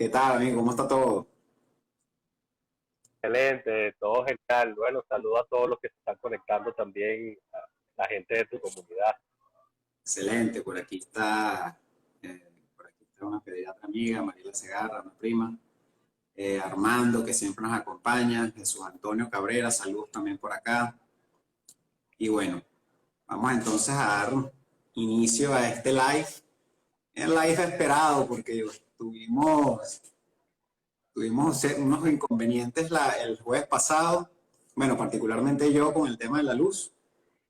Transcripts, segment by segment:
¿Qué tal, amigo? ¿Cómo está todo? Excelente, todo genial. Bueno, saludo a todos los que se están conectando también, a la gente de tu comunidad. Excelente, por aquí está una pediatra amiga, Mariela Segarra, una prima, Armando, que siempre nos acompaña, Jesús Antonio Cabrera, saludos también por acá. Y bueno, vamos entonces a dar inicio a este live, el live esperado, porque tuvimos unos inconvenientes el jueves pasado, bueno, particularmente yo con el tema de la luz.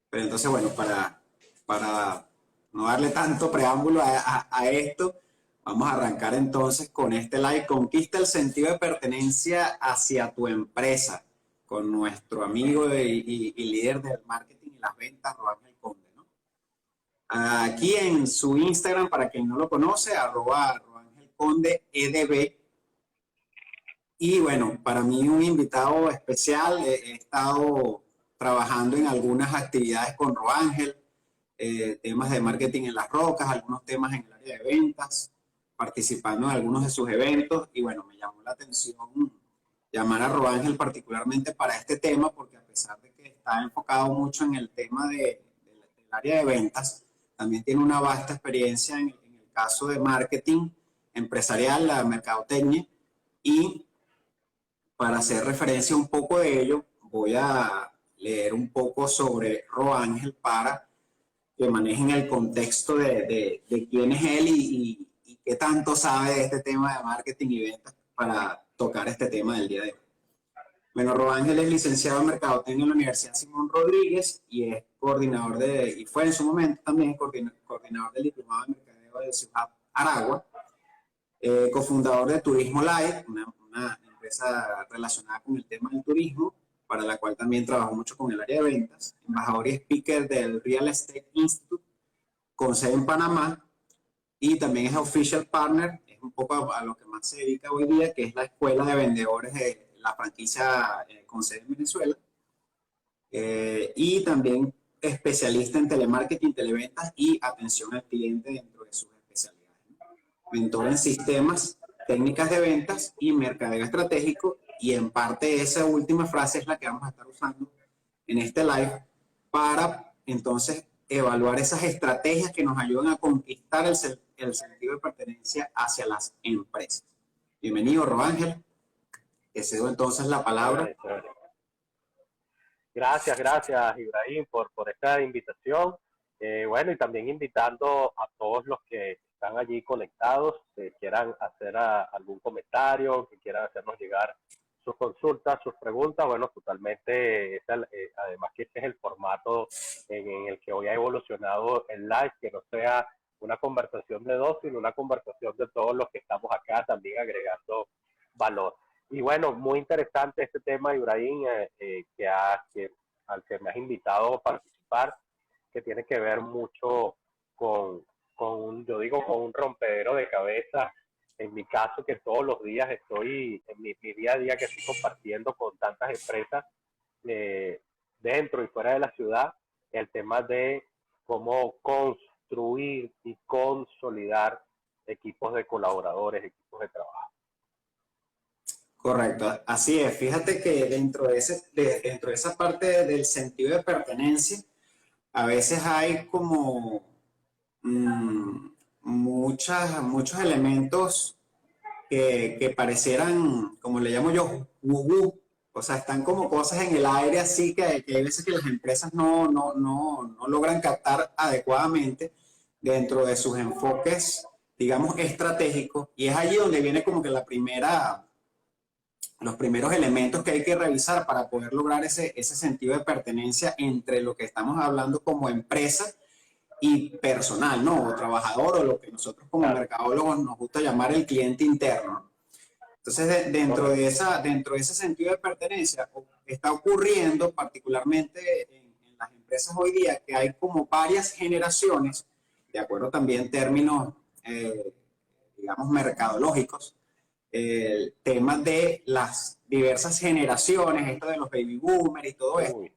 Pero entonces, bueno, para no darle tanto preámbulo a esto, vamos a arrancar entonces con este live. Conquista el sentido de pertenencia hacia tu empresa con nuestro amigo y líder del marketing y las ventas, Roángel Conde, ¿no? Aquí en su Instagram, para quien no lo conoce, arroba Roángel Conde EDB. Y bueno, para mí un invitado especial, he estado trabajando en algunas actividades con Roángel, temas de marketing en las rocas, algunos temas en el área de ventas, participando en algunos de sus eventos y bueno, me llamó la atención llamar a Roángel particularmente para este tema porque a pesar de que está enfocado mucho en el tema del área de ventas, también tiene una vasta experiencia en el caso de marketing empresarial, la mercadotecnia y para hacer referencia un poco de ello, voy a leer un poco sobre Roángel para que manejen el contexto de quién es él y qué tanto sabe de este tema de marketing y ventas para tocar este tema del día de hoy. Bueno, Roángel es licenciado en Mercadotecnia en la Universidad Simón Rodríguez y es y fue en su momento también coordinador del Diplomado de Mercadeo de Ciudad Aragua, cofundador de Turismo Live, una empresa relacionada con el tema del turismo, para la cual también trabajó mucho con el área de ventas, embajador y speaker del Real Estate Institute, con sede en Panamá, y también es official partner, es un poco a lo que más se dedica hoy día, que es la escuela de vendedores de la franquicia con sede en Venezuela, y también especialista en telemarketing, televentas y atención al cliente dentro de sus especialidades. Mentor en sistemas, técnicas de ventas y mercadeo estratégico, y en parte esa última frase es la que vamos a estar usando en este live para entonces evaluar esas estrategias que nos ayudan a conquistar el sentido de pertenencia hacia las empresas. Bienvenido, Roángel. Te cedo entonces la palabra. Chévere, chévere. Gracias, Ibrahim, por esta invitación. Bueno, y también invitando a todos los que están allí conectados, que quieran hacer algún comentario, que quieran hacernos llegar sus consultas, sus preguntas. Bueno, totalmente, además que este es el formato en el que hoy ha evolucionado el live, que no sea una conversación de dos, sino una conversación de todos los que estamos acá, también agregando valor. Y bueno, muy interesante este tema, Ibrahim, al que me has invitado a participar, que tiene que ver mucho yo digo, con un rompedero de cabeza. En mi caso, que todos los días estoy, en mi día a día que estoy compartiendo con tantas empresas dentro y fuera de la ciudad, el tema de cómo construir y consolidar equipos de colaboradores, equipos de trabajo. Correcto, así es. Fíjate que dentro de esa parte del sentido de pertenencia, a veces hay como muchos elementos que parecieran, como le llamo yo, woo. O sea, están como cosas en el aire así que hay veces que las empresas no logran captar adecuadamente dentro de sus enfoques, digamos, estratégicos. Y es allí donde viene como que los primeros elementos que hay que revisar para poder lograr ese sentido de pertenencia entre lo que estamos hablando como empresa y personal, ¿no? O trabajador, o lo que nosotros como Claro. mercadólogos nos gusta llamar el cliente interno. Entonces, dentro de ese sentido de pertenencia, está ocurriendo particularmente en las empresas hoy día que hay como varias generaciones, de acuerdo también en términos, digamos, mercadológicos, el tema de las diversas generaciones, esto de los baby boomers y todo esto. Uy.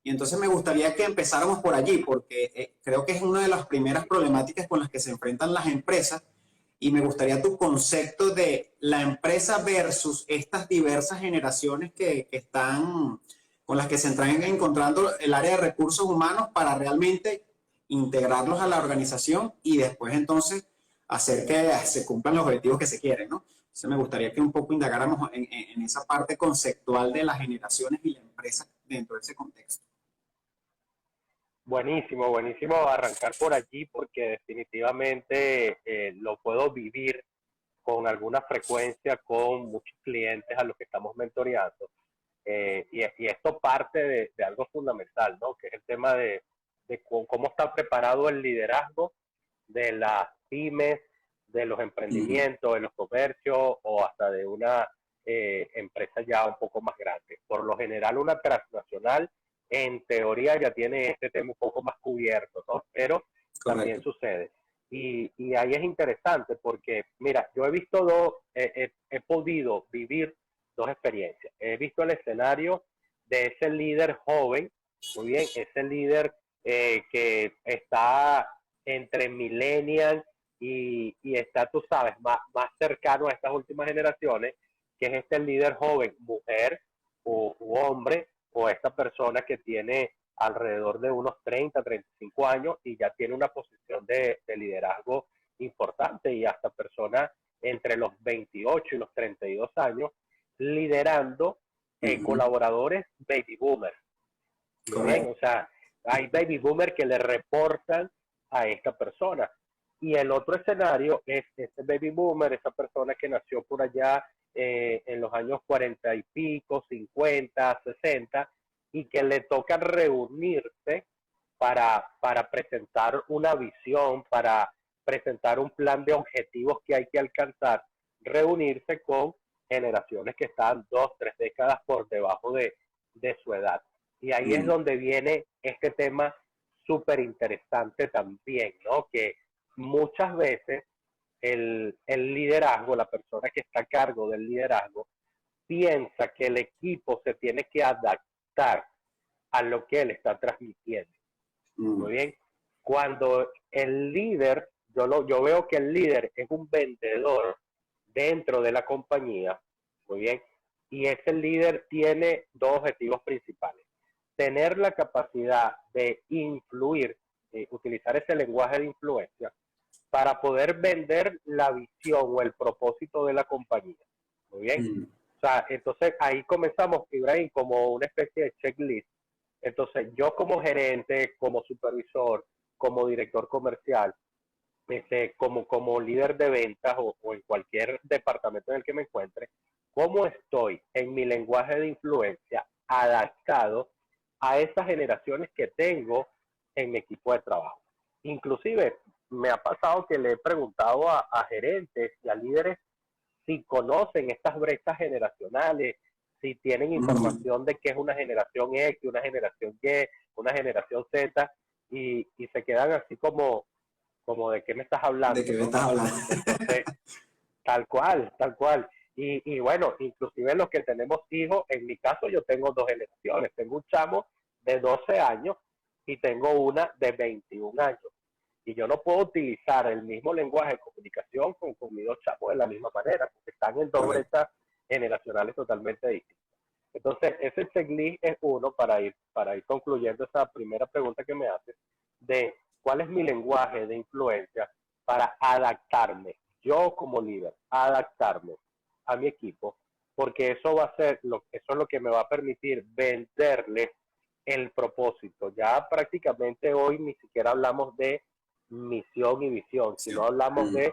Y entonces me gustaría que empezáramos por allí, porque creo que es una de las primeras problemáticas con las que se enfrentan las empresas y me gustaría tu concepto de la empresa versus estas diversas generaciones que están, con las que se están encontrando el área de recursos humanos para realmente integrarlos a la organización y después entonces hacer que se cumplan los objetivos que se quieren, ¿no? Entonces me gustaría que un poco indagáramos en esa parte conceptual de las generaciones y la empresa dentro de ese contexto. Buenísimo, buenísimo arrancar por allí porque definitivamente lo puedo vivir con alguna frecuencia con muchos clientes a los que estamos mentoreando. Y esto parte de algo fundamental, ¿no? Que es el tema de cómo está preparado el liderazgo de las pymes, de los emprendimientos, de los comercios o hasta de una empresa ya un poco más grande. Por lo general, una transnacional en teoría ya tiene este tema un poco más cubierto, ¿no? Pero también Correcto. sucede. Y ahí es interesante porque, mira, yo he visto he podido vivir dos experiencias. He visto el escenario de ese líder joven, muy bien, ese líder que está entre millennials y está, tú sabes, más cercano a estas últimas generaciones, que es este líder joven, mujer u hombre, o esta persona que tiene alrededor de unos 35 años y ya tiene una posición de liderazgo importante y hasta personas entre los 28 y los 32 años liderando colaboradores baby boomers. Bien, o sea, hay baby boomers que le reportan a esta persona. Y el otro escenario es este baby boomer, esa persona que nació por allá en los años 40 y pico, 50, 60, y que le toca reunirse para presentar una visión, para presentar un plan de objetivos que hay que alcanzar, reunirse con generaciones que están 2, 3 décadas por debajo de su edad. Y ahí es donde viene este tema súper interesante también, ¿no? Que muchas veces el liderazgo, la persona que está a cargo del liderazgo, piensa que el equipo se tiene que adaptar a lo que él está transmitiendo. Muy bien. Cuando el líder, yo veo que el líder es un vendedor dentro de la compañía, muy bien, y ese líder tiene dos objetivos principales. Tener la capacidad de influir, utilizar ese lenguaje de influencia para poder vender la visión o el propósito de la compañía. Muy bien. O sea, entonces ahí comenzamos, Ibrahim, como una especie de checklist. Entonces yo como gerente, como supervisor, como director comercial, como líder de ventas o en cualquier departamento en el que me encuentre, ¿cómo estoy en mi lenguaje de influencia adaptado a esas generaciones que tengo en mi equipo de trabajo? Inclusive me ha pasado que le he preguntado a gerentes y a líderes si conocen estas brechas generacionales, si tienen información de qué es una generación X, una generación Y, una generación Z, y se quedan así como de qué me estás hablando. ¿De qué me estás hablando? Entonces, tal cual, tal cual. Y bueno, inclusive los que tenemos hijos, en mi caso yo tengo dos generaciones. Tengo un chamo de 12 años y tengo una de 21 años. Y yo no puedo utilizar el mismo lenguaje de comunicación con mis dos chamos de la misma manera, porque están en dos brechas generacionales totalmente distintas. Entonces, ese checklist es uno para ir concluyendo esa primera pregunta que me haces, de cuál es mi lenguaje de influencia para adaptarme, yo como líder, adaptarme a mi equipo, porque eso va a ser, eso es lo que me va a permitir venderles el propósito. Ya prácticamente hoy ni siquiera hablamos de misión y visión, sino hablamos de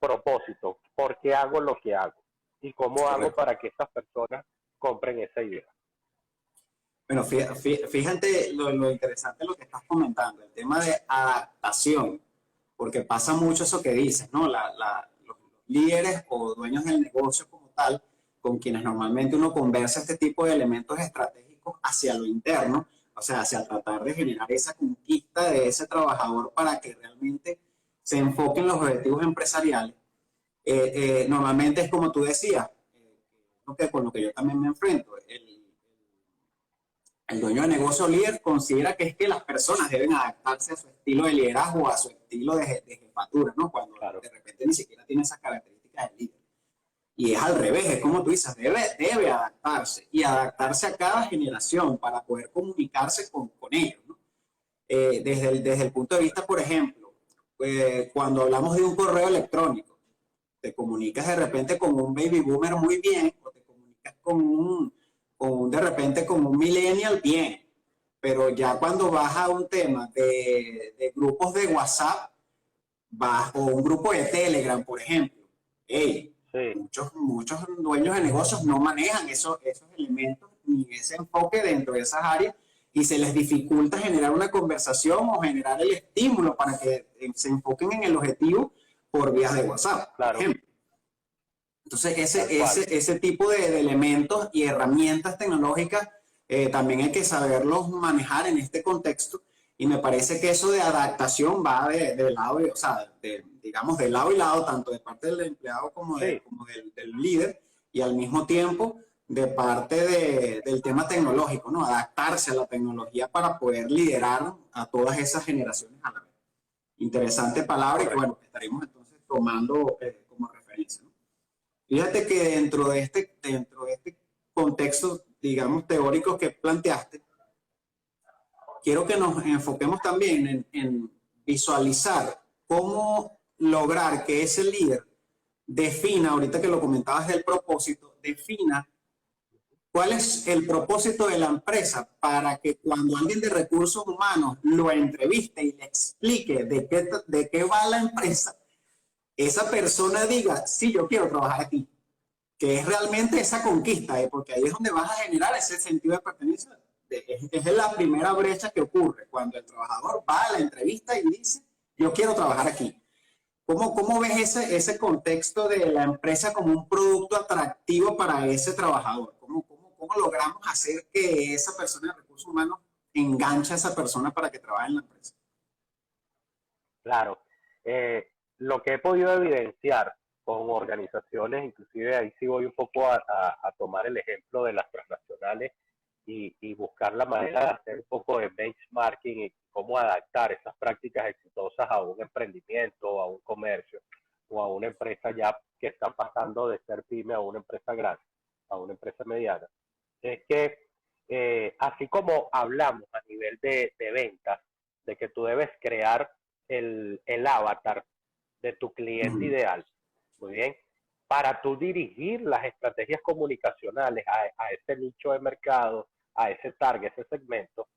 propósito, por qué hago lo que hago y cómo hago para que estas personas compren esa idea. Bueno, fíjate lo interesante de lo que estás comentando, el tema de adaptación, porque pasa mucho eso que dices, ¿no? Los líderes o dueños del negocio como tal, con quienes normalmente uno conversa este tipo de elementos estratégicos hacia lo interno, o sea, hacia tratar de generar esa conquista de ese trabajador para que realmente se enfoque en los objetivos empresariales. Normalmente es como tú decías, con lo que yo también me enfrento, el dueño de negocio líder considera que es que las personas deben adaptarse a su estilo de liderazgo, a su estilo de jefatura, ¿no? Cuando Claro, de repente ni siquiera tiene esas características de líder. Y es al revés, es como tú dices, debe adaptarse y adaptarse a cada generación para poder comunicarse con ellos, ¿no? Desde el punto de vista, por ejemplo, cuando hablamos de un correo electrónico, te comunicas de repente con un baby boomer muy bien, o te comunicas de repente con un millennial bien, pero ya cuando vas a un tema de grupos de WhatsApp, vas, o un grupo de Telegram, por ejemplo, hey, sí, muchos dueños de negocios no manejan esos elementos ni ese enfoque dentro de esas áreas y se les dificulta generar una conversación o generar el estímulo para que se enfoquen en el objetivo por vías de WhatsApp, por claro, ejemplo. Entonces, tal cual. ese tipo de elementos y herramientas tecnológicas también hay que saberlos manejar en este contexto. Y me parece que eso de adaptación va de lado, o sea, digamos, de lado y lado, tanto de parte del empleado como, Sí, como del líder, y al mismo tiempo de parte del tema tecnológico, ¿no? Adaptarse a la tecnología para poder liderar a todas esas generaciones a la vez. Interesante palabra y que, correcto. bueno, estaremos entonces tomando como referencia, ¿no? Fíjate que dentro de este contexto, digamos, teórico que planteaste, quiero que nos enfoquemos también en visualizar cómo lograr que ese líder defina, ahorita que lo comentabas del propósito, defina cuál es el propósito de la empresa para que cuando alguien de recursos humanos lo entreviste y le explique de qué va la empresa, esa persona diga, sí, yo quiero trabajar aquí, que es realmente esa conquista, porque ahí es donde vas a generar ese sentido de pertenencia. Es la primera brecha que ocurre cuando el trabajador va a la entrevista y dice, yo quiero trabajar aquí. ¿Cómo ves ese contexto de la empresa como un producto atractivo para ese trabajador? ¿Cómo logramos hacer que esa persona de recursos humanos enganche a esa persona para que trabaje en la empresa? Claro. Eh, lo que he podido evidenciar con organizaciones, inclusive ahí sí voy un poco a tomar el ejemplo de las transnacionales y buscar la manera de hacer un poco de benchmarking y cómo adaptar esas prácticas exitosas a un emprendimiento, a un comercio o a una empresa ya que está pasando de ser pyme a una empresa grande, a una empresa mediana. Es que así como hablamos a nivel de ventas, de que tú debes crear el avatar de tu cliente Mm, ideal. Muy bien. Para tú dirigir las estrategias comunicacionales a ese nicho de mercado, a ese target, ese segmento,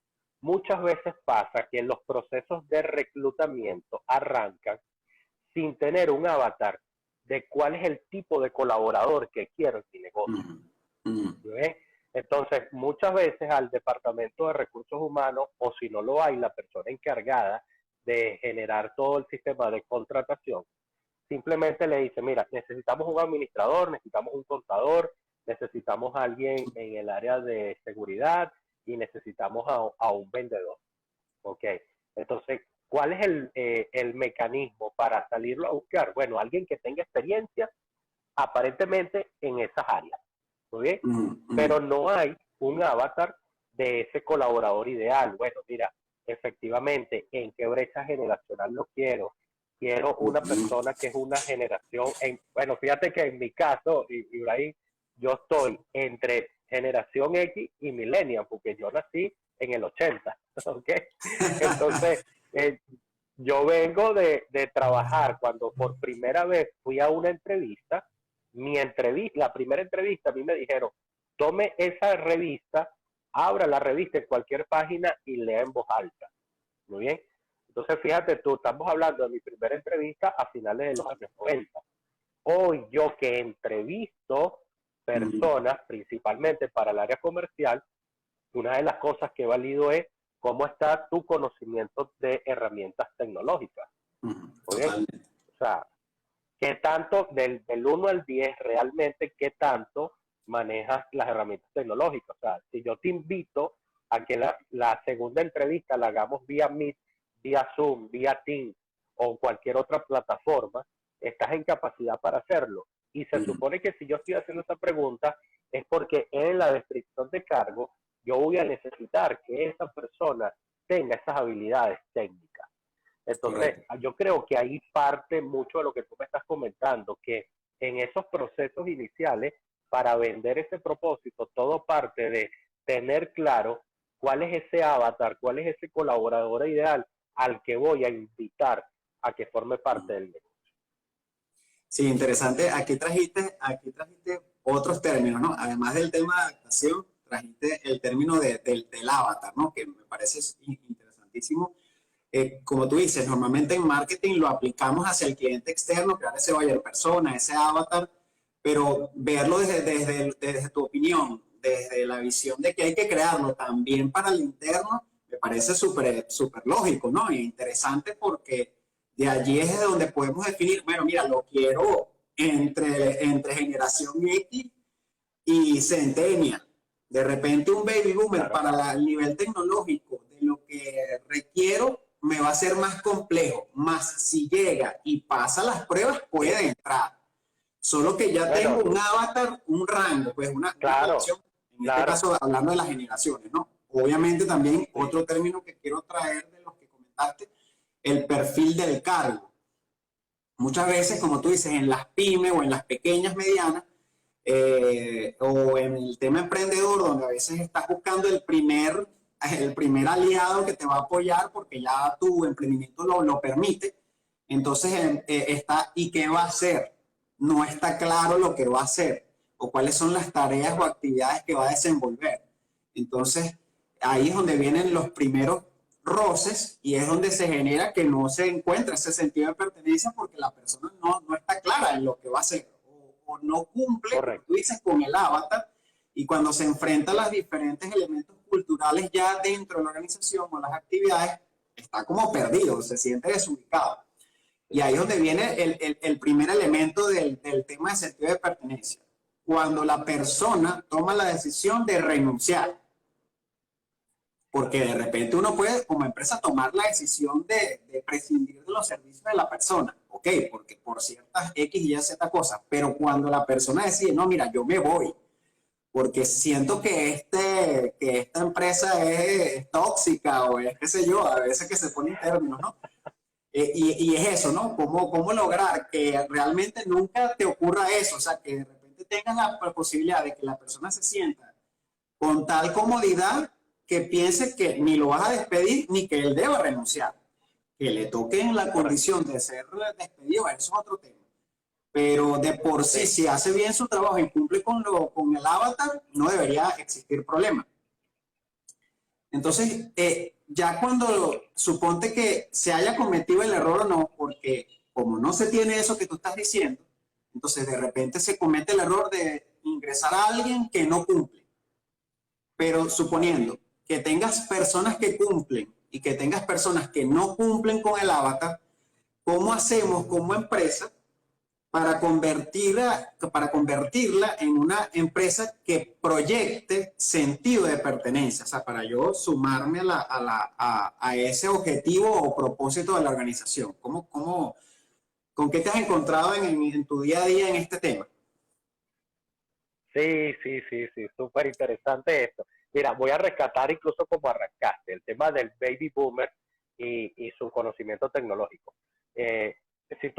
muchas veces pasa que los procesos de reclutamiento arrancan sin tener un avatar de cuál es el tipo de colaborador que quiero en mi negocio. mm, mm, ¿Ves? Entonces, muchas veces al departamento de recursos humanos, o si no lo hay, la persona encargada de generar todo el sistema de contratación, simplemente le dice, mira, necesitamos un administrador, necesitamos un contador, necesitamos a alguien en el área de seguridad y necesitamos a un vendedor. ¿Ok? Entonces, ¿cuál es el mecanismo para salirlo a buscar? Bueno, alguien que tenga experiencia aparentemente en esas áreas. ¿Muy bien? mm, Pero mm, no hay un avatar de ese colaborador ideal. Bueno, mira, efectivamente, ¿en qué brecha generacional lo quiero? Quiero una mm, persona que es una generación, bueno, fíjate que en mi caso, Ibrahim, yo estoy entre generación X y millennial, porque yo nací en el 80, ¿ok? Entonces, eh, yo vengo de trabajar cuando por primera vez fui a una entrevista, la primera entrevista a mí me dijeron, tome esa revista, abra la revista en cualquier página y lea en voz alta. Muy bien. Entonces, fíjate tú, estamos hablando de mi primera entrevista a finales de los años 90. Hoy yo que entrevisto mm, personas, principalmente para el área comercial, una de las cosas que he valido es cómo está tu conocimiento de herramientas tecnológicas. Muy bien. totalmente. O sea, ¿qué tanto, del 1 al 10 realmente, qué tanto manejas las herramientas tecnológicas? O sea, si yo te invito a que la segunda entrevista la hagamos vía Meet, vía Zoom, vía Teams o cualquier otra plataforma, estás en capacidad para hacerlo. Y se Mm, supone que si yo estoy haciendo esta pregunta es porque en la descripción de cargo yo voy a necesitar que esa persona tenga esas habilidades técnicas. Entonces, Correcto. yo creo que ahí parte mucho de lo que tú me estás comentando, que en esos procesos iniciales, para vender ese propósito, todo parte de tener claro cuál es ese avatar, cuál es ese colaborador ideal al que voy a invitar a que forme parte del negocio. Sí, interesante. Aquí trajiste otros términos, ¿no? Además del tema de adaptación, trajiste el término del avatar, ¿no? Que me parece interesantísimo. Como tú dices, normalmente en marketing lo aplicamos hacia el cliente externo, crear ese buyer persona, ese avatar, pero verlo desde tu opinión, desde la visión de que hay que crearlo también para el interno, me parece súper lógico, ¿no? Y interesante porque de allí es de donde podemos definir, bueno, mira, lo quiero entre generación X y Centennial. De repente un baby boomer Claro, para el nivel tecnológico de lo que requiero me va a ser más complejo, más si llega y pasa las pruebas sí. puede entrar. Solo que ya tengo Bueno, un avatar, un rango, pues una claro, relación, en este claro, caso hablando de las generaciones, ¿no? Obviamente también sí, otro término que quiero traer de los que comentaste, el perfil del cargo. Muchas veces, como tú dices, en las pymes o en las pequeñas, medianas, o en el tema emprendedor, donde a veces estás buscando el primer aliado que te va a apoyar porque ya tu emprendimiento lo permite. Entonces está, ¿y qué va a hacer? No está claro lo que va a hacer o cuáles son las tareas o correcto, actividades que va a desenvolver. Entonces, ahí es donde vienen los primeros roces y es donde se genera que no se encuentra ese sentido de pertenencia porque la persona no está clara en lo que va a hacer o no cumple, como tú correcto. dices, con el avatar y cuando se enfrenta a los diferentes elementos culturales ya dentro de la organización o las actividades, está como perdido, se siente desubicado. Y ahí es donde viene el primer elemento del tema de sentido de pertenencia. Cuando la persona toma la decisión de renunciar, porque de repente uno puede como empresa tomar la decisión de prescindir de los servicios de la persona, ok, porque por ciertas X y Y Z cosas, pero cuando la persona decide, no, mira, yo me voy, porque siento que esta empresa es tóxica o es qué sé yo, a veces que se ponen términos, ¿no? Y es eso, ¿no? ¿Cómo lograr que realmente nunca te ocurra eso? O sea, que de repente tengas la posibilidad de que la persona se sienta con tal comodidad que piense que ni lo vas a despedir ni que él deba renunciar. Que le toque en la Correcto, condición de ser despedido, eso es otro tema. Pero de por sí, sí, si hace bien su trabajo y cumple con el avatar, no debería existir problema. Entonces, ya cuando suponte que se haya cometido el error o no, porque como no se tiene eso que tú estás diciendo, entonces de repente se comete el error de ingresar a alguien que no cumple. Pero claro. suponiendo que tengas personas que cumplen y que tengas personas que no cumplen con el avatar, ¿cómo hacemos como empresa para convertirla en una empresa que proyecte sentido de pertenencia? O sea, para yo sumarme a ese objetivo o propósito de la organización. ¿Con qué te has encontrado en tu día a día en este tema? Sí, sí, sí, sí, súper interesante esto. Mira, voy a rescatar incluso como arrancaste el tema del baby boomer y su conocimiento tecnológico. Eh, si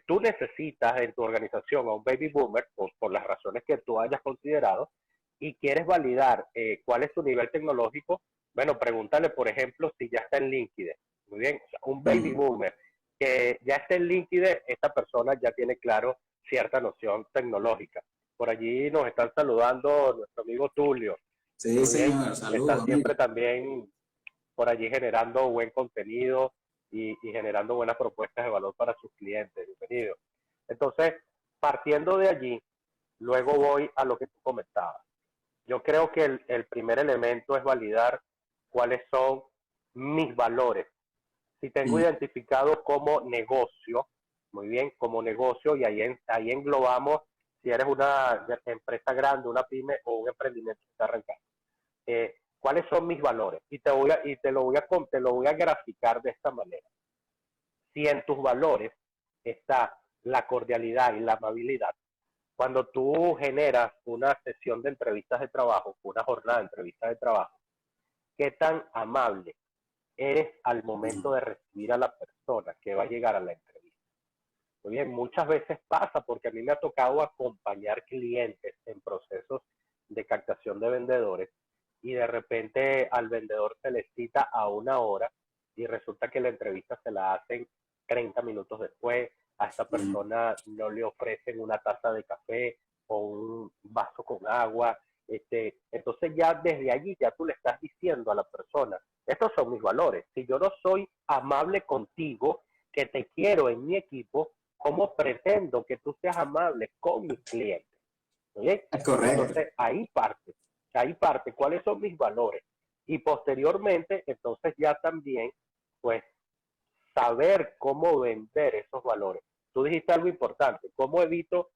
tú necesitas en tu organización a un baby boomer, por las razones que tú hayas considerado, y quieres validar cuál es su nivel tecnológico, bueno, pregúntale, por ejemplo, si ya está en LinkedIn. Muy bien, o sea, un baby Mm. boomer que ya está en LinkedIn, esta persona ya tiene claro cierta noción tecnológica. Por allí nos están saludando nuestro amigo Tulio. Sí, Muy bien, señor, que está saludos, amigo. siempre también por allí generando buen contenido y generando buenas propuestas de valor para sus clientes. Bienvenido. Entonces, partiendo de allí, luego voy a lo que tú comentabas. Yo creo que el primer elemento es validar cuáles son mis valores. Si tengo Mm. identificado como negocio, muy bien, como negocio, y ahí englobamos si eres una empresa grande, una pyme o un emprendimiento que está arrancando. ¿Cuáles son mis valores? Y te lo voy a graficar de esta manera. Si en tus valores está la cordialidad y la amabilidad, cuando tú generas una sesión de entrevistas de trabajo, una jornada de entrevistas de trabajo, ¿qué tan amable eres al momento de recibir a la persona que va a llegar a la entrevista? Muy bien, muchas veces pasa, porque a mí me ha tocado acompañar clientes en procesos de captación de vendedores y de repente al vendedor se le cita a 1 hora y resulta que la entrevista se la hacen 30 minutos después. A esta persona no le ofrecen una taza de café o un vaso con agua. Entonces ya desde allí ya tú le estás diciendo a la persona, estos son mis valores. Si yo no soy amable contigo, que te quiero en mi equipo, ¿cómo pretendo que tú seas amable con mis clientes? ¿Bien? Es correcto. Entonces ahí parte cuáles son mis valores. Y posteriormente, entonces ya también, pues, saber cómo vender esos valores. Tú dijiste algo importante, ¿cómo evito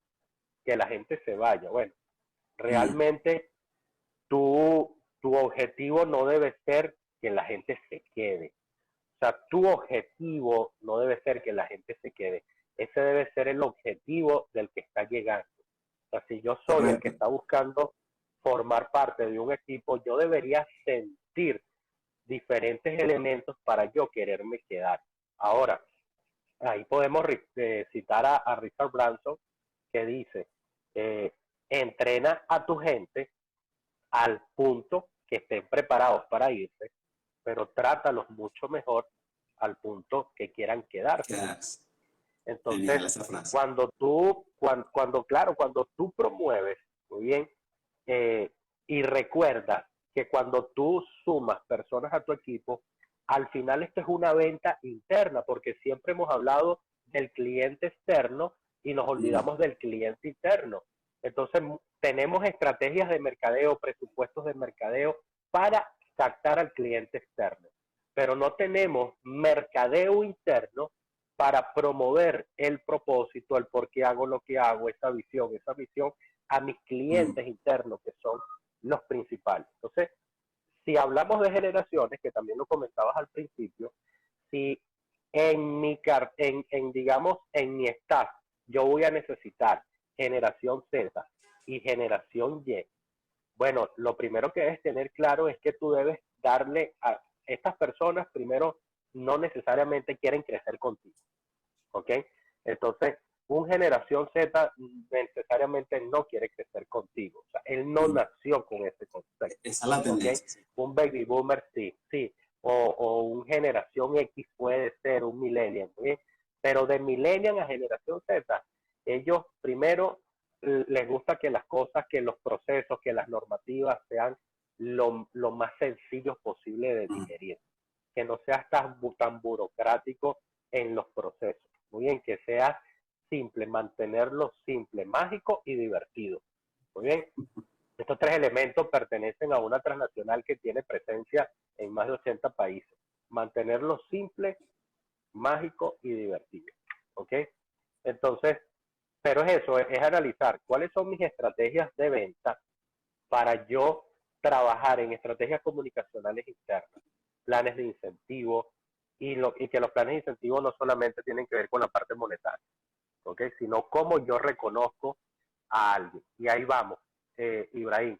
que la gente se vaya? Bueno, realmente tu objetivo no debe ser que la gente se quede. O sea, tu objetivo no debe ser que la gente se quede. Ese debe ser el objetivo del que está llegando. O sea, si yo soy el que Correcto. está buscando formar parte de un equipo, yo debería sentir diferentes elementos para yo quererme quedar. Ahora, ahí podemos citar a Richard Branson, que dice, eh, entrena a tu gente al punto que estén preparados para irse, pero trátalos mucho mejor al punto que quieran quedarse. Quedas. Entonces, Genial esa frase. cuando tú promueves, muy bien, eh, y recuerda que cuando tú sumas personas a tu equipo, al final esto es una venta interna, porque siempre hemos hablado del cliente externo y nos olvidamos del cliente interno. Entonces, tenemos estrategias de mercadeo, presupuestos de mercadeo para captar al cliente externo, pero no tenemos mercadeo interno para promover el propósito, el por qué hago lo que hago, esa visión a mis clientes internos, que son los principales. Entonces, si hablamos de generaciones, que también lo comentabas al principio, si digamos, en mi staff, yo voy a necesitar generación Z y generación Y, bueno, lo primero que debes tener claro es que tú debes darle a estas personas, primero, no necesariamente quieren crecer contigo, ¿ok? Entonces, un generación Z necesariamente no quiere crecer contigo. O sea, él no nació con ese concepto, Esa es la ¿ok? tendencia. Sí. Un baby boomer sí, sí. O un generación X puede ser un millennial, ¿sí? Pero de millennial a generación Z, ellos primero les gusta que las cosas, que los procesos, que las normativas sean lo más sencillos posible de digerir, que no seas tan burocrático en los procesos. Muy bien, que sea simple, mantenerlo simple, mágico y divertido. Muy bien, estos tres elementos pertenecen a una transnacional que tiene presencia en más de 80 países. Mantenerlo simple, mágico y divertido. ¿Ok? Entonces, pero es eso, es analizar cuáles son mis estrategias de venta para yo trabajar en estrategias comunicacionales internas, planes de incentivo, y que los planes de incentivo no solamente tienen que ver con la parte monetaria, ¿ok? Sino cómo yo reconozco a alguien. Y ahí vamos, Ibrahim.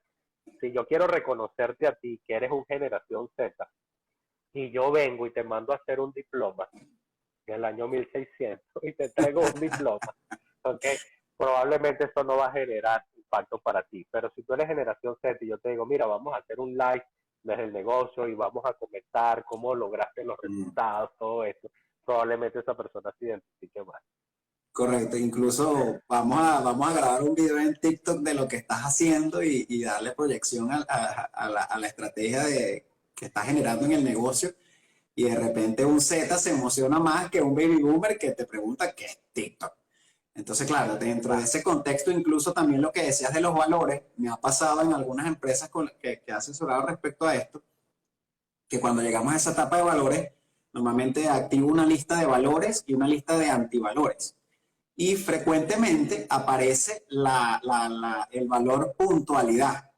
Si yo quiero reconocerte a ti, que eres un generación Z, y yo vengo y te mando a hacer un diploma en el año 1600 y te traigo un diploma, ¿ok? Probablemente eso no va a generar impacto para ti. Pero si tú eres generación Z y yo te digo, mira, vamos a hacer un live desde el negocio y vamos a comentar cómo lograste los resultados, todo eso, probablemente esa persona se identifique más. Correcto, incluso vamos a grabar un video en TikTok de lo que estás haciendo y darle proyección a la estrategia que estás generando en el negocio. Y de repente un Z se emociona más que un baby boomer que te pregunta qué es TikTok. Entonces, claro, dentro de ese contexto, incluso también lo que decías de los valores, me ha pasado en algunas empresas que he asesorado respecto a esto, que cuando llegamos a esa etapa de valores, normalmente activo una lista de valores y una lista de antivalores. Y frecuentemente aparece el valor puntualidad.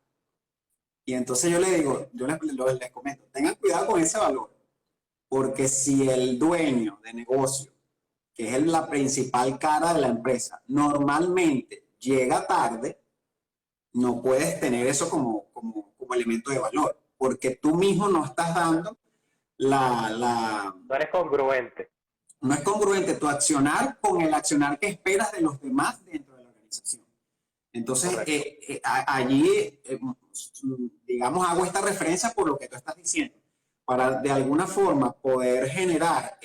Y entonces yo le digo, les comento, tengan cuidado con ese valor, porque si el dueño de negocio, que es la principal cara de la empresa, normalmente llega tarde, no puedes tener eso como elemento de valor, porque tú mismo no estás dando la, No eres congruente. no es congruente tu accionar con el accionar que esperas de los demás dentro de la organización. Entonces, Correcto. allí, digamos, hago esta referencia por lo que tú estás diciendo, para de alguna forma poder generar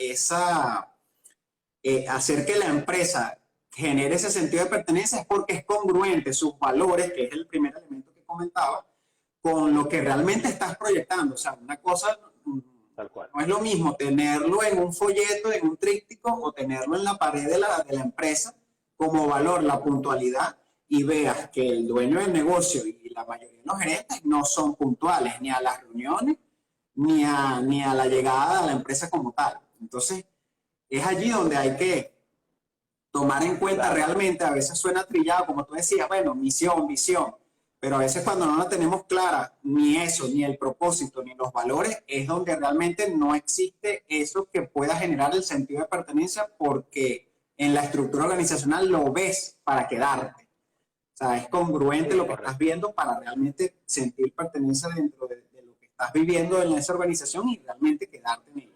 hacer que la empresa genere ese sentido de pertenencia es porque es congruente sus valores, que es el primer elemento que comentaba, con lo que realmente estás proyectando. O sea, una cosa Tal cual. no es lo mismo tenerlo en un folleto, en un tríptico, o tenerlo en la pared de la empresa como valor, la puntualidad, y veas que el dueño del negocio y la mayoría de los gerentes no son puntuales ni a las reuniones ni a la llegada a la empresa como tal. Entonces, es allí donde hay que tomar en cuenta Claro. realmente, a veces suena trillado, como tú decías, bueno, misión, visión, pero a veces cuando no la tenemos clara, ni eso, ni el propósito, ni los valores, es donde realmente no existe eso que pueda generar el sentido de pertenencia porque en la estructura organizacional lo ves para quedarte. O sea, es congruente Sí, lo que estás correcto. viendo para realmente sentir pertenencia dentro de lo que estás viviendo en esa organización y realmente quedarte en ella.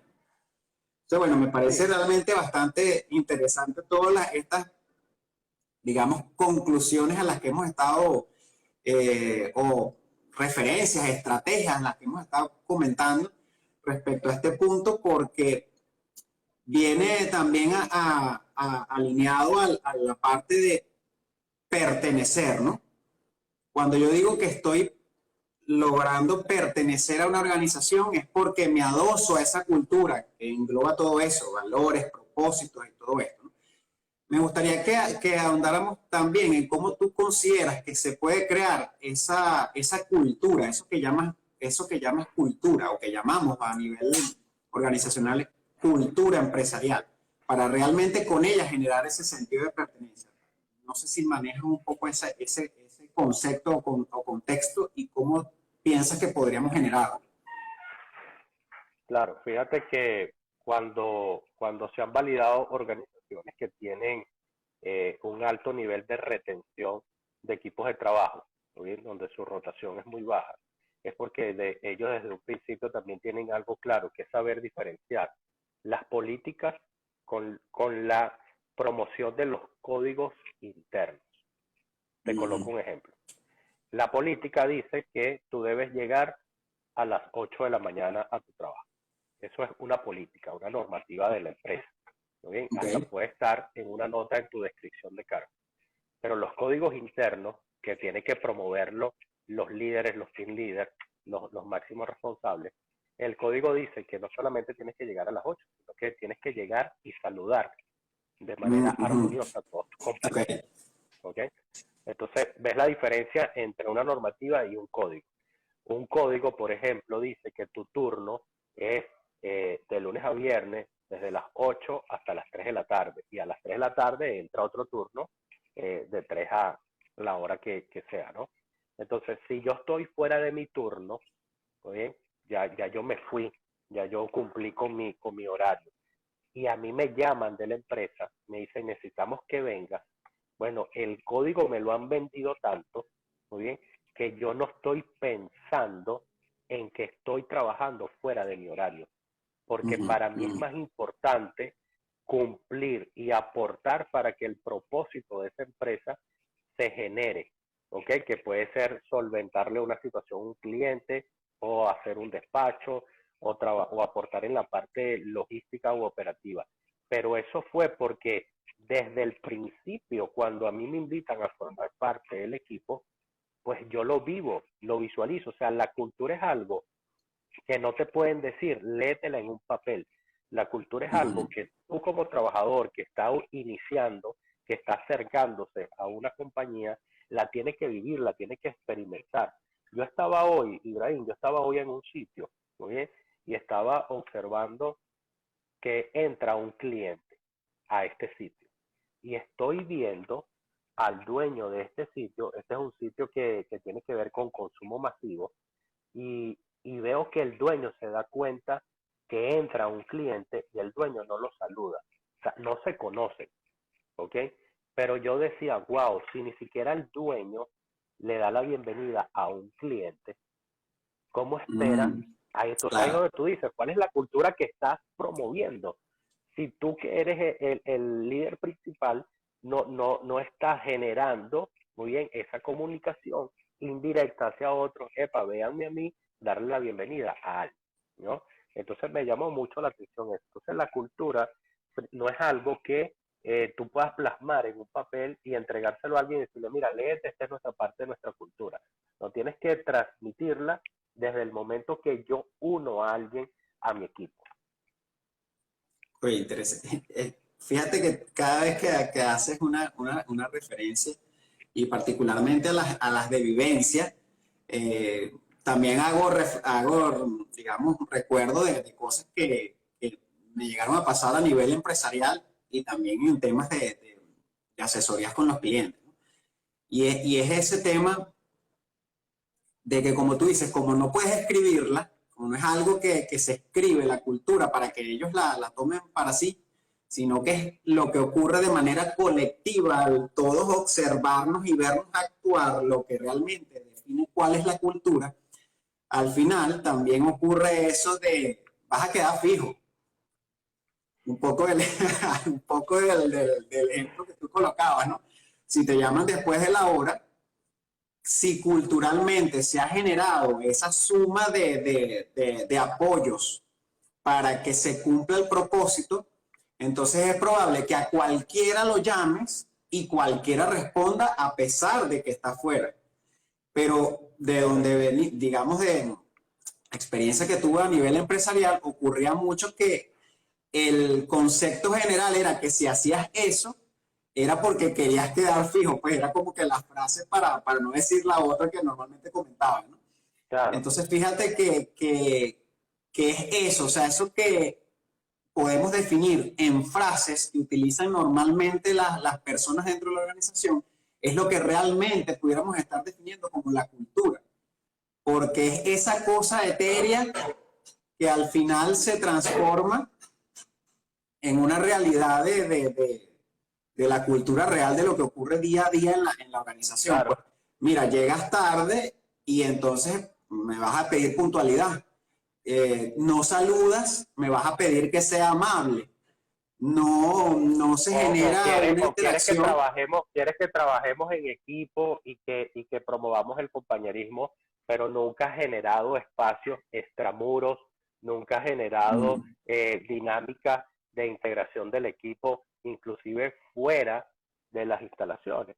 Entonces, bueno, me parece Sí, realmente bastante interesante todas estas, digamos, conclusiones a las que hemos estado, o referencias, estrategias en las que hemos estado comentando respecto a este punto, porque viene también alineado a la parte de pertenecer, ¿no? Cuando yo digo que estoy logrando pertenecer a una organización es porque me adoso a esa cultura que engloba todo eso, valores, propósitos y todo esto, ¿no? Me gustaría que ahondáramos también en cómo tú consideras que se puede crear esa cultura, eso que llamas cultura o que llamamos a nivel organizacional cultura empresarial, para realmente con ella generar ese sentido de pertenencia. No sé si manejas un poco ese concepto o contexto y cómo piensas que podríamos generarlo. claro. Fíjate que cuando se han validado organizaciones que tienen un alto nivel de retención de equipos de trabajo, ¿sí? Donde su rotación es muy baja, es porque ellos desde un principio también tienen algo claro, que es saber diferenciar las políticas con la promoción de los códigos internos. Te coloco Mm, un ejemplo. La política dice que tú debes llegar a las 8 de la mañana a tu trabajo. Eso es una política, una normativa de la empresa. ¿No? Bien, ok. hasta puede estar en una nota en tu descripción de cargo. Pero los códigos internos que tienen que promoverlo los líderes, los team leaders, los máximos responsables, el código dice que no solamente tienes que llegar a las 8, sino que tienes que llegar y saludar de manera Mm, ujú. armoniosa a todos tus Ok. compañeros. ¿Ok? Entonces, ves la diferencia entre una normativa y un código. Un código, por ejemplo, dice que tu turno es de lunes a viernes, desde las 8 hasta las 3 de la tarde. Y a las 3 de la tarde entra otro turno de 3 a la hora que sea, ¿no? Entonces, si yo estoy fuera de mi turno, ¿oye? Ya yo me fui, ya yo cumplí con mi horario. Y a mí me llaman de la empresa, me dicen, necesitamos que vengas. Bueno, el código me lo han vendido tanto, muy bien, que yo no estoy pensando en que estoy trabajando fuera de mi horario, porque Ujú, para mí es ujú, más importante cumplir y aportar para que el propósito de esa empresa se genere, ¿ok? Que puede ser solventarle una situación a un cliente o hacer un despacho o aportar en la parte logística u operativa. Pero eso fue porque desde el principio, cuando a mí me invitan a formar parte del equipo, pues yo lo vivo, lo visualizo. O sea, la cultura es algo que no te pueden decir, léetela en un papel. La cultura es algo ujú. que tú como trabajador que está iniciando, que está acercándose a una compañía, la tiene que vivir, la tiene que experimentar. Yo estaba hoy, Ibrahim, yo estaba hoy en un sitio, muy bien, y estaba observando que entra un cliente a este sitio. Y estoy viendo al dueño de este sitio, este es un sitio que tiene que ver con consumo masivo, y veo que el dueño se da cuenta que entra un cliente y el dueño no lo saluda. O sea, no se conoce, ¿ok? pero yo decía, wow, si ni siquiera el dueño le da la bienvenida a un cliente, ¿cómo espera? Mm, Entonces ahí es claro. donde tú dices, ¿cuál es la cultura que estás promoviendo? Si tú que eres el líder principal no estás generando muy bien esa comunicación indirecta hacia otros, epa, véanme a mí, darle la bienvenida a alguien, ¿no? Entonces me llamó mucho la atención eso. Entonces la cultura no es algo que tú puedas plasmar en un papel y entregárselo a alguien y decirle, mira, léete, esta es nuestra parte de nuestra cultura. No tienes que transmitirla desde el momento que yo uno a alguien a mi equipo. Oye, interesante. Fíjate que cada vez que haces una referencia, y particularmente a las de vivencia, eh, también digamos, recuerdo de cosas que me llegaron a pasar a nivel empresarial y también en temas de asesorías con los clientes, ¿no? Y es ese tema de que, como tú dices, como no puedes escribirla, como no es algo que se escribe la cultura para que ellos la tomen para sí, sino que es lo que ocurre de manera colectiva al todos observarnos y vernos actuar, lo que realmente define cuál es la cultura. Al final también ocurre eso de vas a quedar fijo. Un poco un poco del ejemplo que tú colocabas, ¿no? Si te llaman después de la hora, si culturalmente se ha generado esa suma de apoyos para que se cumpla el propósito, entonces es probable que a cualquiera lo llames y cualquiera responda a pesar de que está fuera. Pero de donde Correcto. vení, digamos, de experiencia que tuve a nivel empresarial, ocurría mucho que el concepto general era que si hacías eso, era porque querías quedar fijo, pues era como que la frase para no decir la otra que normalmente comentaban, ¿no? Claro, Entonces, fíjate que es eso, o sea, eso que podemos definir en frases que utilizan normalmente las personas dentro de la organización, es lo que realmente pudiéramos estar definiendo como la cultura, porque es esa cosa etérea que al final se transforma en una realidad de la cultura real de lo que ocurre día a día en la organización. Pues claro. mira, llegas tarde y entonces me vas a pedir puntualidad. No saludas, me vas a pedir que sea amable. No se genera una interacción. Quieres que trabajemos en equipo y que promovamos el compañerismo, pero nunca has generado espacios extramuros, nunca has generado Mm, dinámica de integración del equipo, inclusive fuera de las instalaciones.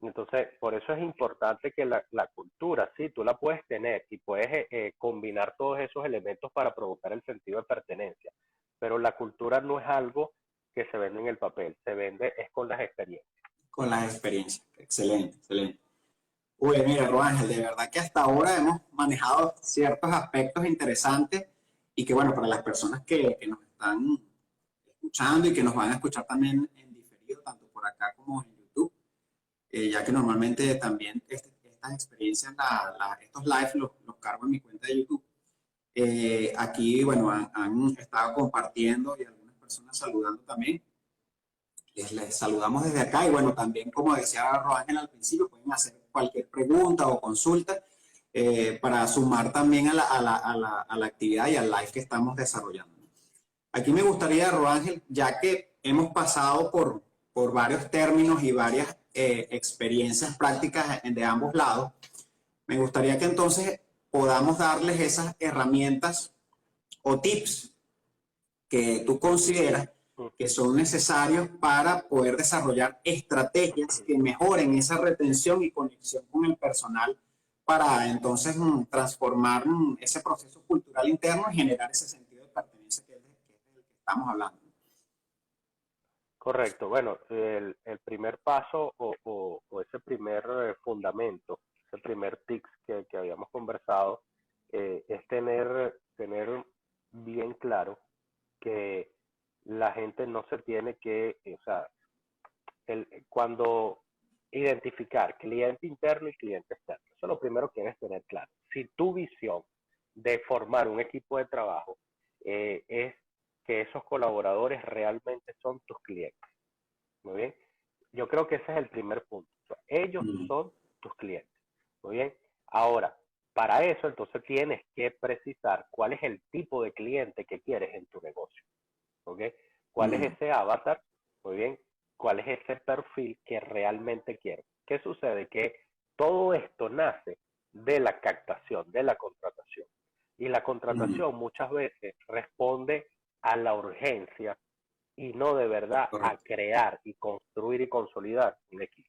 Entonces, por eso es importante que la cultura, sí, tú la puedes tener y puedes combinar todos esos elementos para provocar el sentido de pertenencia, pero la cultura no es algo que se vende en el papel, se vende es con las experiencias. con las experiencias. Excelente, excelente. Uy, mira, Roángel, de verdad que hasta ahora hemos manejado ciertos aspectos interesantes y que, bueno, para las personas que nos están escuchando y que nos van a escuchar también en diferido, tanto por acá como en YouTube, ya que normalmente también estas experiencias, estos lives los cargo en mi cuenta de YouTube. Aquí, bueno, han estado compartiendo y algunas personas saludando también. Les saludamos desde acá y bueno, también como decía Roángel al principio, pueden hacer cualquier pregunta o consulta para sumar también a la actividad y al live que estamos desarrollando. Aquí me gustaría, Roángel, ya que hemos pasado por varios términos y varias experiencias prácticas de ambos lados, me gustaría que entonces podamos darles esas herramientas o tips que tú consideras que son necesarios para poder desarrollar estrategias que mejoren esa retención y conexión con el personal para entonces transformar ese proceso cultural interno y generar ese sentido de pertenencia que es del que estamos hablando. Correcto, bueno, el primer paso o ese primer fundamento, ese primer tips que habíamos conversado, es tener bien claro que la gente no se tiene que, o sea, cuando identificar cliente interno y cliente externo. Eso es lo primero que debes tener claro. Si tu visión de formar un equipo de trabajo es que esos colaboradores realmente son tus clientes, ¿muy bien? yo creo que ese es el primer punto. O sea, ellos son tus clientes. Muy bien. Ahora, para eso, entonces tienes que precisar cuál es el tipo de cliente que quieres en tu negocio. ¿Ok? ¿Cuál es ese avatar? Muy bien. ¿Cuál es ese perfil que realmente quieres? ¿Qué sucede? Que todo esto nace de la captación, de la contratación. Y la contratación muchas veces responde a la urgencia y no de verdad a Correcto. crear y construir y consolidar un equipo,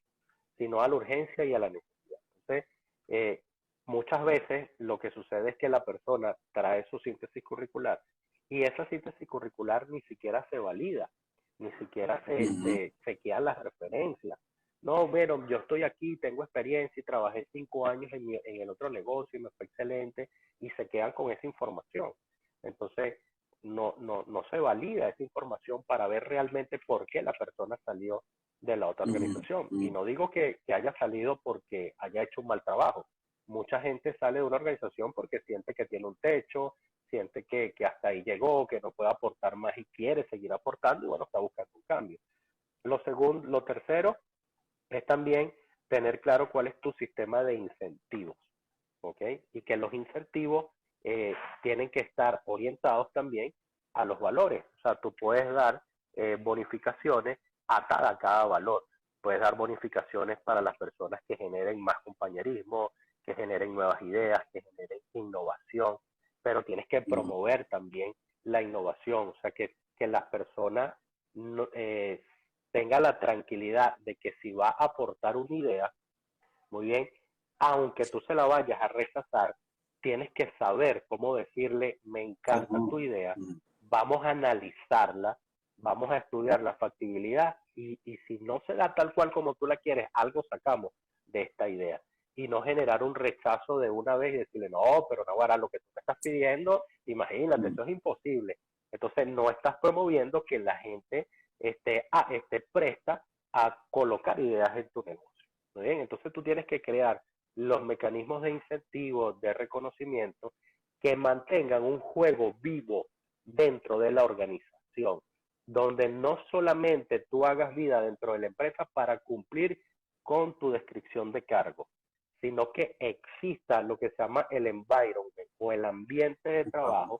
sino a la urgencia y a la necesidad. Entonces, eh, muchas veces lo que sucede es que la persona trae su síntesis curricular y esa síntesis curricular ni siquiera se valida, ni siquiera se chequean las referencias. No, pero yo estoy aquí, tengo experiencia y trabajé 5 años en el otro negocio y me fue excelente y se quedan con esa información. Entonces, no se valida esa información para ver realmente por qué la persona salió de la otra organización. Y no digo que haya salido porque haya hecho un mal trabajo. Mucha gente sale de una organización porque siente que tiene un techo, siente que hasta ahí llegó, que no puede aportar más y quiere seguir aportando y bueno, está buscando un cambio. Lo tercero es también tener claro cuál es tu sistema de incentivos, ¿ok? Y que los incentivos tienen que estar orientados también a los valores. O sea, tú puedes dar bonificaciones atadas a cada valor. Puedes dar bonificaciones para las personas que generen más compañerismo, que generen nuevas ideas, que generen innovación, pero tienes que promover también la innovación, o sea, que las personas no, tenga la tranquilidad de que si va a aportar una idea, muy bien, aunque tú se la vayas a rechazar, tienes que saber cómo decirle, me encanta tu idea, vamos a analizarla, vamos a estudiar la factibilidad y si no se da tal cual como tú la quieres, algo sacamos de esta idea. Y no generar un rechazo de una vez y decirle, no, pero no, ahora lo que tú me estás pidiendo, imagínate, eso es imposible. Entonces no estás promoviendo que la gente esté presta a colocar ideas en tu negocio. ¿No? Bien, entonces tú tienes que crear los mecanismos de incentivo, de reconocimiento, que mantengan un juego vivo dentro de la organización, donde no solamente tú hagas vida dentro de la empresa para cumplir con tu descripción de cargo, sino que exista lo que se llama el environment o el ambiente de trabajo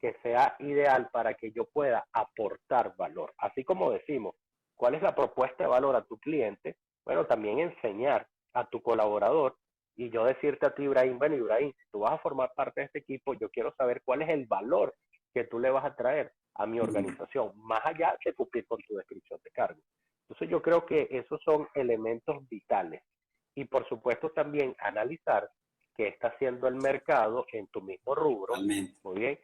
que sea ideal para que yo pueda aportar valor. Así como decimos, ¿cuál es la propuesta de valor a tu cliente? Bueno, también enseñar a tu colaborador y yo decirte a ti, Ibrahim, bueno, Ibrahim, si tú vas a formar parte de este equipo, yo quiero saber cuál es el valor que tú le vas a traer a mi organización, más allá de cumplir con tu descripción de cargo. Entonces yo creo que esos son elementos vitales. Y por supuesto también analizar qué está haciendo el mercado en tu mismo rubro, Totalmente. muy bien,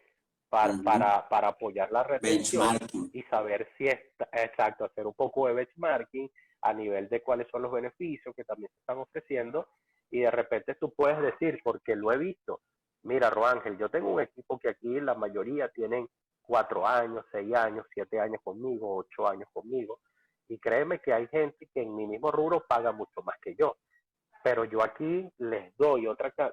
para apoyar la retención Benchmarking. y saber si está, exacto, hacer un poco de benchmarking a nivel de cuáles son los beneficios que también se están ofreciendo y de repente tú puedes decir, porque lo he visto, mira, Roángel, yo tengo un equipo que aquí la mayoría tienen 4 años, 6 años, 7 años conmigo, 8 años conmigo, y créeme que hay gente que en mi mismo rubro paga mucho más que yo, pero yo aquí les doy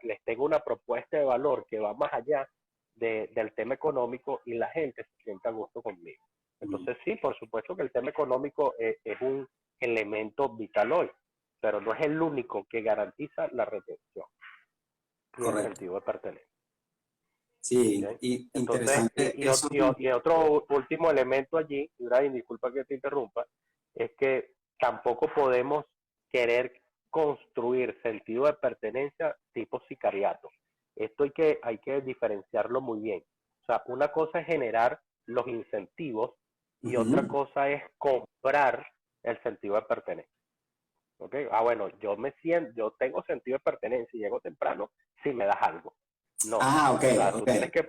les tengo una propuesta de valor que va más allá del tema económico y la gente se siente a gusto conmigo. Entonces sí, por supuesto que el tema económico es un elemento vital hoy, pero no es el único que garantiza la retención y el Correcto. sentido de pertenencia. Sí, ¿Okay? y Entonces, interesante eso. y otro último elemento allí, Ibrahim, disculpa que te interrumpa, es que tampoco podemos querer construir sentido de pertenencia tipo sicariato. Esto hay que diferenciarlo muy bien. O sea, una cosa es generar los incentivos y otra cosa es comprar el sentido de pertenencia. ¿Okay? Ah, bueno, yo tengo sentido de pertenencia y llego temprano si me das algo. No, Ah, ok, o sea, tú ok. tienes que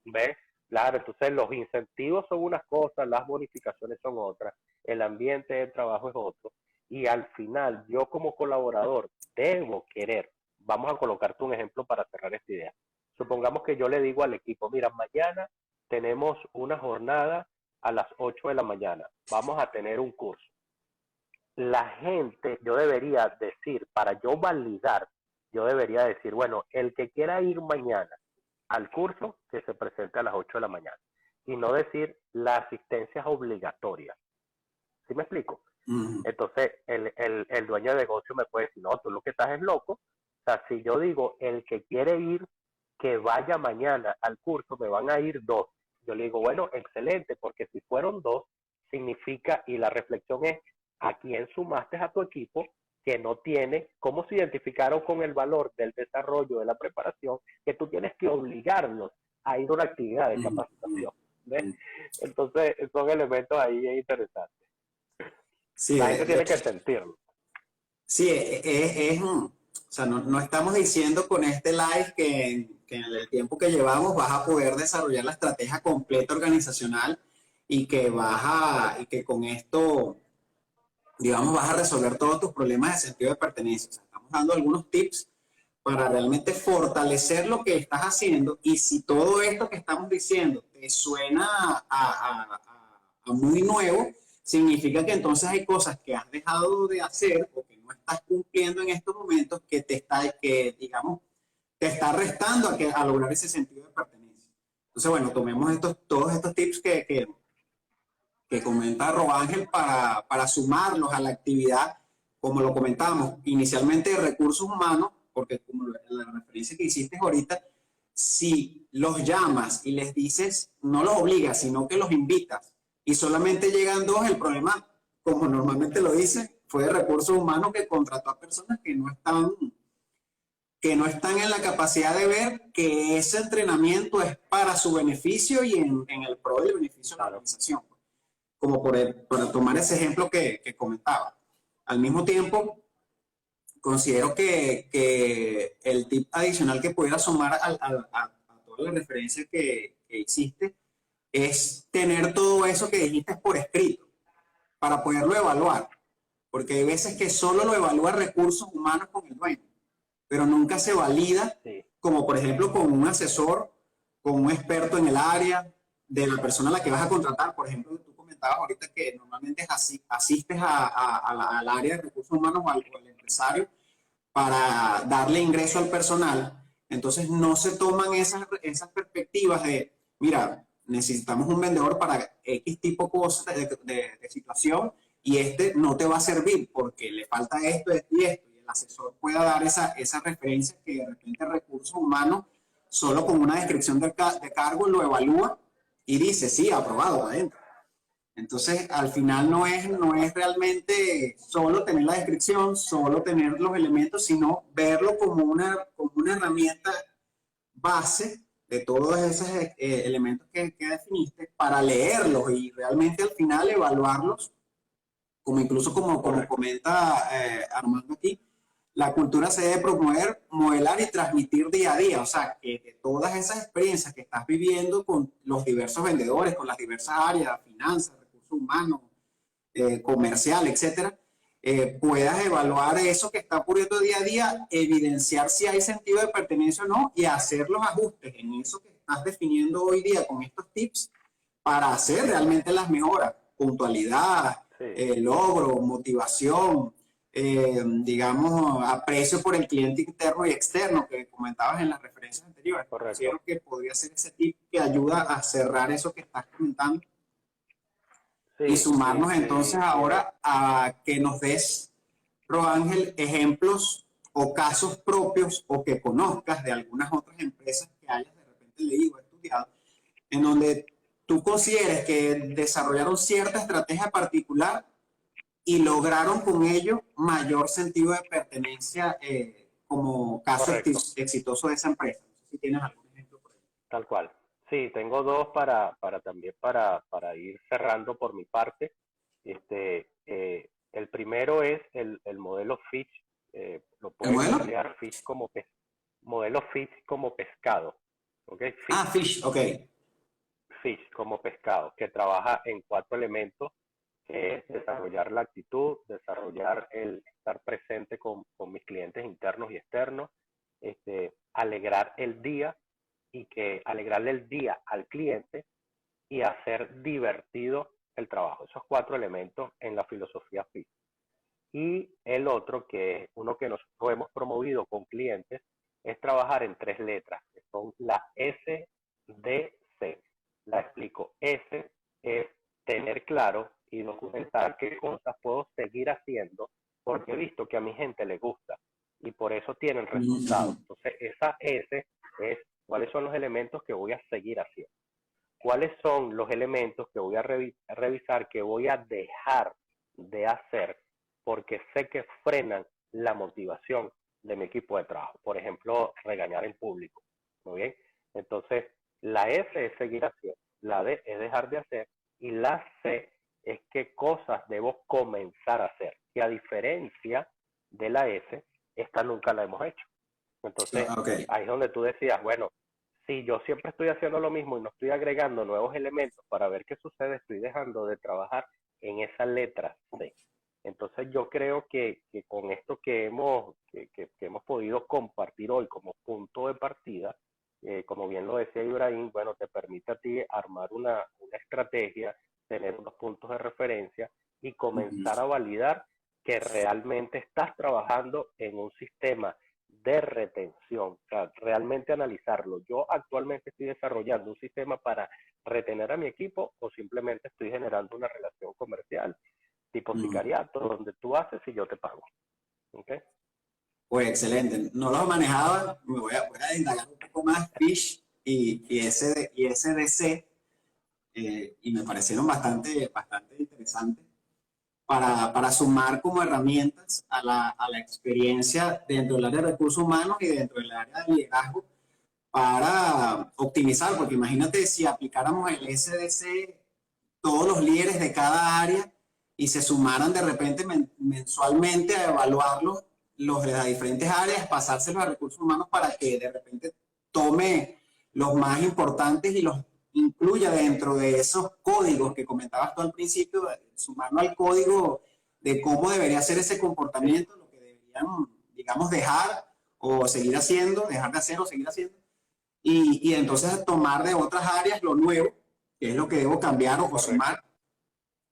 ver, claro, entonces los incentivos son unas cosas, las bonificaciones son otras, el ambiente de trabajo es otro, y al final yo como colaborador debo querer, vamos a colocarte un ejemplo para cerrar esta idea. Supongamos que yo le digo al equipo, mira, mañana tenemos una jornada a las 8 de la mañana, vamos a tener un curso. La gente, yo debería decir, para yo validar, yo debería decir, bueno, el que quiera ir mañana al curso, que se presente a las 8 de la mañana. Y no decir, la asistencia es obligatoria. ¿Sí me explico? Mm, Entonces, el dueño de negocio me puede decir, no, tú lo que estás es loco. O sea, si yo digo, el que quiere ir, que vaya mañana al curso, me van a ir dos. Yo le digo, bueno, excelente, porque si fueron dos, significa, y la reflexión es, ¿a quién sumaste a tu equipo que no tiene, cómo se identificaron con el valor del desarrollo, de la preparación, que tú tienes que obligarlos a ir a una actividad de mm, mm, capacitación? ¿Ves? mm. Entonces, son elementos ahí interesantes. Sí, La gente tiene que sentirlo. sí, o sea, no estamos diciendo con este live que en el tiempo que llevamos vas a poder desarrollar la estrategia completa organizacional y que con esto, digamos, vas a resolver todos tus problemas de sentido de pertenencia. O sea, estamos dando algunos tips para realmente fortalecer lo que estás haciendo y si todo esto que estamos diciendo te suena a muy nuevo, significa que entonces hay cosas que has dejado de hacer o que no estás cumpliendo en estos momentos que digamos, te está restando a lograr ese sentido de pertenencia. Entonces, bueno, tomemos todos estos tips que comenta Roángel para sumarlos a la actividad, como lo comentábamos, inicialmente de recursos humanos, porque como la referencia que hiciste ahorita, si los llamas y les dices, no los obligas, sino que los invitas, y solamente llegan dos, el problema, como normalmente lo dice, fue de recursos humanos que contrató a personas que no están en la capacidad de ver que ese entrenamiento es para su beneficio y en el pro del beneficio de la Claro. organización, como para tomar ese ejemplo que comentaba. Al mismo tiempo, considero que el tip adicional que pudiera sumar a toda la referencia que hiciste es tener todo eso que dijiste por escrito para poderlo evaluar. Porque hay veces que solo lo evalúa recursos humanos con el dueño, pero nunca se valida, Sí, como por ejemplo con un asesor, con un experto en el área, de la persona a la que vas a contratar. Por ejemplo, tú comentabas ahorita que normalmente asistes al área de recursos humanos o al empresario para darle ingreso al personal. Entonces no se toman esas perspectivas de, mira, necesitamos un vendedor para X tipo cosas de situación y este no te va a servir porque le falta esto, esto y esto. Y el asesor pueda dar esa referencia que de repente recursos humanos, solo con una descripción de cargo, lo evalúa y dice, sí, aprobado, adentro. Entonces, al final no es realmente solo tener la descripción, solo tener los elementos, sino verlo como una herramienta base de todos esos elementos que definiste para leerlos y realmente al final evaluarlos, como incluso como correcto. comenta Armando aquí, la cultura se debe promover, modelar y transmitir día a día. O sea, que de todas esas experiencias que estás viviendo con los diversos vendedores, con las diversas áreas, finanzas, recursos humanos, comercial, etcétera, puedas evaluar eso que está ocurriendo día a día, evidenciar si hay sentido de pertenencia o no y hacer los ajustes en eso que estás definiendo hoy día con estos tips para hacer realmente las mejoras, puntualidad, Sí, logro, motivación, digamos, aprecio por el cliente interno y externo que comentabas en las referencias anteriores. correcto. Considero que podría ser ese tip que ayuda a cerrar eso que estás comentando y Sí, sí, sumarnos entonces sí. ahora a que nos des, Roángel, ejemplos o casos propios o que conozcas de algunas otras empresas que hayas de repente leído o estudiado, en donde tú consideres que desarrollaron cierta estrategia particular y lograron con ello mayor sentido de pertenencia como caso Correcto, exitoso de esa empresa. No sé si tienes algún ejemplo por ahí. tal cual. Sí, tengo dos para también para ir cerrando por mi parte. El primero es el modelo Fish, lo ¿El pueden modelo? googlear, modelo Fish como pescado, ¿ok? Ah, Fish, Fish, ok. Fish como pescado, que trabaja en cuatro elementos, que es desarrollar la actitud, desarrollar el estar presente con mis clientes internos y externos, alegrar el día y que alegrarle el día al cliente y hacer divertido el trabajo. Esos cuatro elementos en la filosofía FIT. Y el otro, que es uno que nosotros hemos promovido con clientes, es trabajar en tres letras, que son la SDC. La explico. S es tener claro y documentar preguntar qué cosas puedo seguir haciendo porque he visto que a mi gente le gusta y por eso tienen resultados. Entonces, esa S es cuáles son los elementos que voy a seguir haciendo. ¿Cuáles son los elementos que voy a revisar, que voy a dejar de hacer porque sé que frenan la motivación de mi equipo de trabajo? Por ejemplo, regañar en público. ¿Muy bien? Entonces, la S es seguir haciendo, la D es dejar de hacer y la C es qué cosas debo comenzar a hacer. Que a diferencia de la S, esta nunca la hemos hecho. Entonces, Okay. ahí es donde tú decías, bueno, si yo siempre estoy haciendo lo mismo y no estoy agregando nuevos elementos para ver qué sucede, estoy dejando de trabajar en esa letra C. Entonces yo creo que con esto que hemos podido compartir hoy como punto de partida, como bien lo decía Ibrahim, bueno, te permite a ti armar una estrategia, tener unos puntos de referencia y comenzar a validar que realmente estás trabajando en un sistema de retención, o sea, realmente analizarlo. Yo actualmente estoy desarrollando un sistema para retener a mi equipo o simplemente estoy generando una relación comercial tipo sicariato donde tú haces y yo te pago. ¿Okay? Pues excelente. No los manejaba, voy a indagar un poco más Fish y SDC, y me parecieron bastante interesantes para sumar como herramientas a la experiencia dentro del área de recursos humanos y dentro del área de liderazgo para optimizar, porque imagínate si aplicáramos el SDC todos los líderes de cada área y se sumaran de repente mensualmente a evaluarlos los de las diferentes áreas, pasárselos a recursos humanos para que de repente tome los más importantes y los incluya dentro de esos códigos que comentabas tú al principio, sumarlo al código de cómo debería ser ese comportamiento, lo que deberían, digamos, dejar o seguir haciendo, dejar de hacer o seguir haciendo, y entonces tomar de otras áreas lo nuevo, que es lo que debo cambiar o sumar,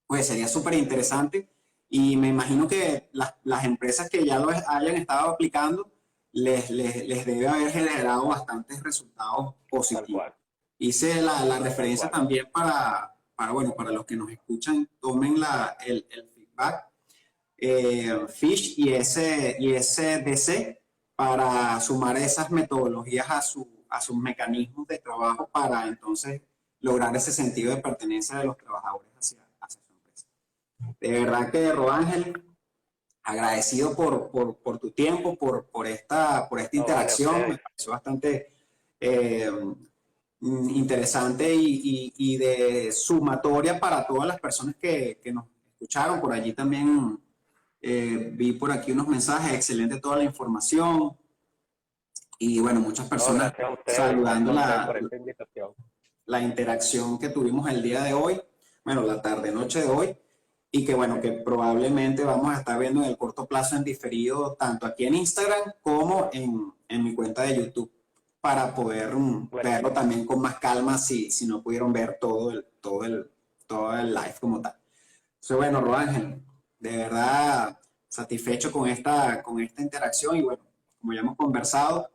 pues sería súper interesante. Y me imagino que las empresas que ya lo hayan estado aplicando les debe haber generado bastantes resultados Tal positivos. cual, Hice la tal referencia cual. también bueno, para los que nos escuchan, tomen el feedback Fish y SDC para sumar esas metodologías a sus mecanismos de trabajo para entonces lograr ese sentido de pertenencia de los trabajadores hacia su empresa. De verdad que, Roángel, agradecido por tu tiempo, por esta No, vale, a interacción, me ustedes. pareció bastante eh, interesante y de sumatoria para todas las personas que nos escucharon. Por allí también vi por aquí unos mensajes, excelente toda la información y bueno, muchas No, personas gracias a ustedes y saludando tanto a ustedes por esta invitación. la interacción que tuvimos el día de hoy, bueno, la tarde-noche de hoy, y que bueno, que probablemente vamos a estar viendo en el corto plazo en diferido, tanto aquí en Instagram como en mi cuenta de YouTube, para poder verlo Buenísimo. también con más calma si no pudieron ver todo el live como tal. Entonces, bueno, Roángel, de verdad satisfecho con esta interacción y bueno, como ya hemos conversado,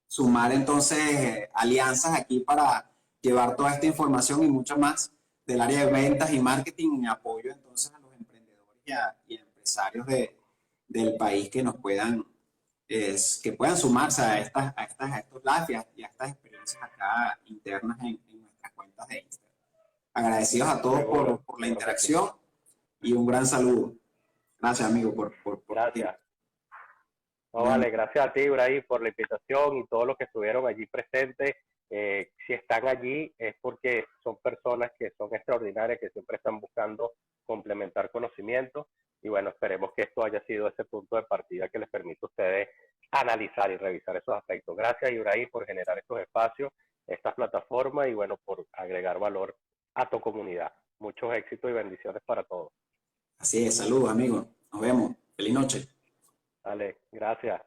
sumar entonces alianzas aquí para llevar toda esta información y mucho más del área de ventas y marketing en apoyo entonces a los emprendedores y a empresarios del país que nos puedan, que puedan sumarse a estos lives y a estas experiencias acá internas en nuestras cuentas de Instagram. Agradecidos a todos Seguro, por la seguro que sí. interacción y un gran saludo. Gracias, amigo, por tu tiempo. Gracias. No, Buenas vale, noches. gracias a ti, Ibrahim, por la invitación y todos los que estuvieron allí presentes. Si están allí es porque son personas que son extraordinarias, que siempre están buscando complementar conocimientos. Y bueno, esperemos que esto haya sido ese punto de partida que les permita a ustedes analizar y revisar esos aspectos. Gracias, Ibrahim, por generar estos espacios, estas plataformas y bueno, por agregar valor a tu comunidad. Muchos éxitos y bendiciones para todos. Así es, saludos, amigos. Nos vemos. Feliz noche. Vale, gracias.